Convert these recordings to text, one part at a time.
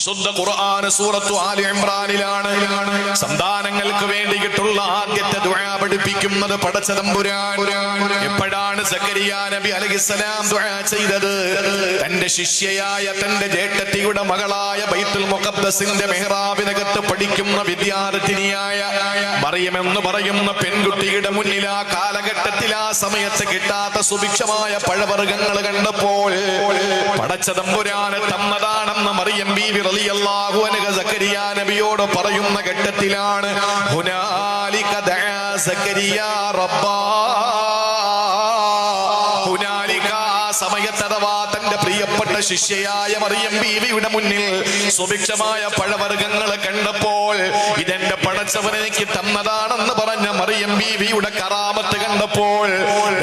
ശുദ്ധ ഖുർആൻ സൂറത്തു ആലി ഇംറാനിലാണ് സന്താനങ്ങൾക്ക് വേണ്ടിയിട്ടുള്ള ആദ്യത്തെ ദുആ പഠിപ്പിക്കുന്നത് പടച്ച തമ്പുരാൻ. എപ്പോഴാണ് സക്കരിയ നബി അലൈഹിസ്സലാം ദുആ ചെയ്തത്? തന്റെ ശിഷ്യയായ തന്റെ ജേഷ്ഠത്തിയുടെ മകളായ ബൈത്തുൽ മുഖദ്ദസിന്റെ മെഹ്റാബിനകത്ത് പഠിക്കുന്ന വിദ്യാർത്ഥിനിയായ മറിയം എന്ന് പറയുന്ന പെൺകുട്ടിയുടെ മുന്നിൽ ആ കാലഘട്ടത്തിൽ ആ സമയത്ത് കിട്ടാത്ത സുഭിക്ഷമായ പഴവർഗ്ഗങ്ങൾ കണ്ടപ്പോൾ പടച്ച തമ്പുരാൻ തന്നതാണെന്ന് മറിയം ബീവി റളിയല്ലാഹു അൻഹ സക്കരിയ നബിയോട് പറയുന്ന ഘട്ടത്തിലാണ് ഹുനാലിക ദഅ സക്കരിയ റബ്ബാ. ഹുനാലിക സമയത്ത് അഥവാ തന്റെ പ്രിയപ്പെട്ട ശിഷ്യയായ മറിയം ബീവിയുടെ മുന്നിൽ സുഭിക്ഷമായ പഴവർഗ്ഗങ്ങൾ കണ്ടപ്പോൾ ഇതെന്റെ പടച്ചവൻ എനിക്ക് തന്നതാണെന്ന് പറഞ്ഞ മറിയം ബീവിയുടെ കറാമത്ത് കണ്ടപ്പോൾ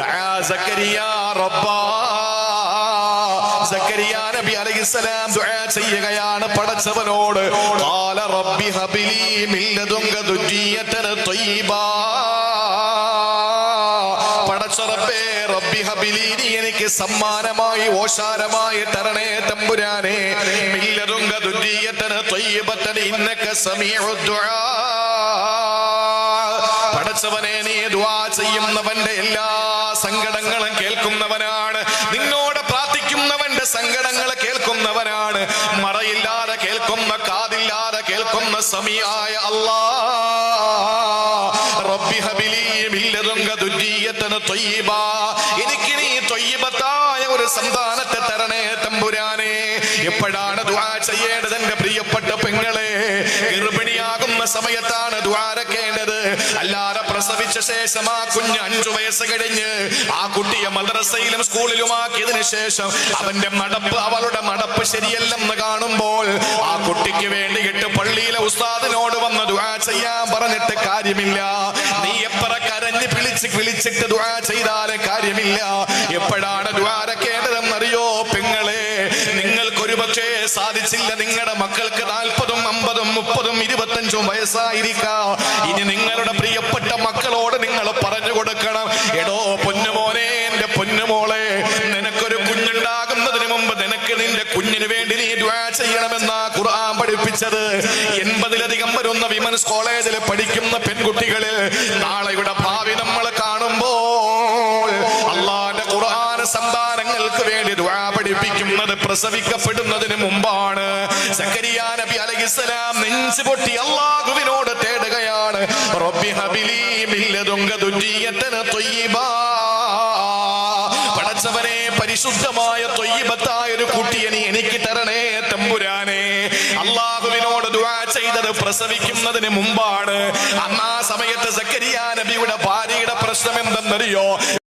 ദഅ സക്കരിയ റബ്ബാ. സക്കരിയ നബി അലൈഹിസ്സലാം ദുആ ചെയ്യുകയാണ് പടച്ചവനോട്. ഖാല റബ്ബി ഹബ്ലി മിൻ ലദുൻക ദുർരിയതൻ ത്വയ്യിബാ. പടച്ച റബ്ബേ, റബ്ബി ഹബ്ലി, നീ എനിക്ക് സമ്മാനമായി ഓശാരമായി തരണേ തമ്പുരാനെ. മിൻ ലദുൻക ദുർരിയതൻ ത്വയ്യിബതൻ ഇന്നക സമീഉദ് ദുആ. പടച്ചവനെ, നീ ദുആ ചെയ്യുന്നവന്റെ എല്ലാ സങ്കടങ്ങളും കേൾക്കുന്നവനാണ്. നിന്നോട് പ്രാർത്ഥിക്കുന്നവന്റെ സങ്കടങ്ങൾ കേൾക്കുന്നവനാണ്. മറയില്ലാതെ കേൾക്കുന്ന, കാതില്ലാതെ കേൾക്കുന്ന സമീആയ അല്ലാഹ്. റബ്ബി ഹബ്ലി മിൻ ലദുൻക ദുർരിയതൻ ത്വയ്യിബാ. എനിക്ക് നീ ത്വയ്യിബത്തായ ഒരു സന്താനത്തെ തരണേ തമ്പുരാനെ. എപ്പോഴാണ് ദുആ ചെയ്യേണ്ടത്? എന്റെ പ്രിയപ്പെട്ട പെങ്ങളെ, ഗർഭിണിയാകുന്ന സമയത്താണ് ദുആരക്കേണ്ടത്. അല്ലാതെ പ്രസവിച്ച ശേഷം ആ കുഞ്ഞ് 5 വയസ്സ് കഴിഞ്ഞ് ആ കുട്ടിയെ മദ്രസയിലും സ്കൂളിലും ആക്കിയതിനു ശേഷം അവളുടെ മടപ്പ് ശരിയല്ലെന്ന് കാണുമ്പോൾ ആ കുട്ടിക്ക് വേണ്ടിയിട്ട് പള്ളിയിലെ ഉസ്താദിനോട് വന്ന് ദുആ ചെയ്യാൻ പറഞ്ഞിട്ട് കാര്യമില്ല. നീ എത്ര കരഞ്ഞ് വിളിച്ചിട്ട് ദുആ ചെയ്താലും കാര്യമില്ല. എപ്പോഴാണ് ദുആരക്കേണ്ടതെന്നറിയോ പെങ്ങളെ? നിങ്ങൾക്കൊരു പക്ഷേ സാധിച്ചില്ല, നിങ്ങളുടെ മക്കൾക്ക് 40, 50, 30, 25 വയസ്സായിരിക്കാം. ഇനി നിങ്ങളുടെ പ്രിയപ്പെട്ട മക്കളോട് നിങ്ങൾ പറഞ്ഞു കൊടുക്കണം, എടോ പൊന്നുമോനെ, എന്റെ പൊന്നുമോളെ, നിനക്കൊരു കുഞ്ഞുണ്ടാകുന്നതിന് മുമ്പ് നിനക്ക് നിന്റെ കുഞ്ഞിന് വേണ്ടി നീ ദുആ ചെയ്യണമെന്ന ഖുർആൻ പഠിപ്പിച്ചത്. 80-ലധികം വരുന്ന വിമൻസ് കോളേജിൽ പഠിക്കുന്ന പെൺകുട്ടികള് നാളെയുടെ ഭാവി നമ്മൾ കാണുമ്പോൾ അല്ലാഹുവിന്റെ ഖുർആൻ സന്താനങ്ങൾക്ക് വേണ്ടി ദുആ പഠിപ്പിക്കുന്നത് പ്രസവിക്കപ്പെടുന്നതിന് മുമ്പാണ്. സക്കരിയ നബി അലൈഹിസ്സലാം നെഞ്ച് പൊട്ടി അല്ലാഹുവിനോട് തേടുകയാണ്. റബ്ബി ഹബ്ലി മിൻ ലദുൻക ദുർരിയതൻ ത്വയ്യിബാ. പടച്ചവനെ, പരിശുദ്ധമായ ത്വയ്യിബത്തായ ഒരു കുട്ടിയെ നീ എനിക്ക് തരണേ തമ്പുരാനെ. അല്ലാഹുവിനോട് ദുആ ചെയ്തത് പ്രസവിക്കുന്നതിന് മുമ്പാണ്. അന്ന് ആ സമയത്ത് സക്കരിയ നബിയുടെ ഭാര്യയുടെ പ്രശ്നം എന്തെന്നറിയോ?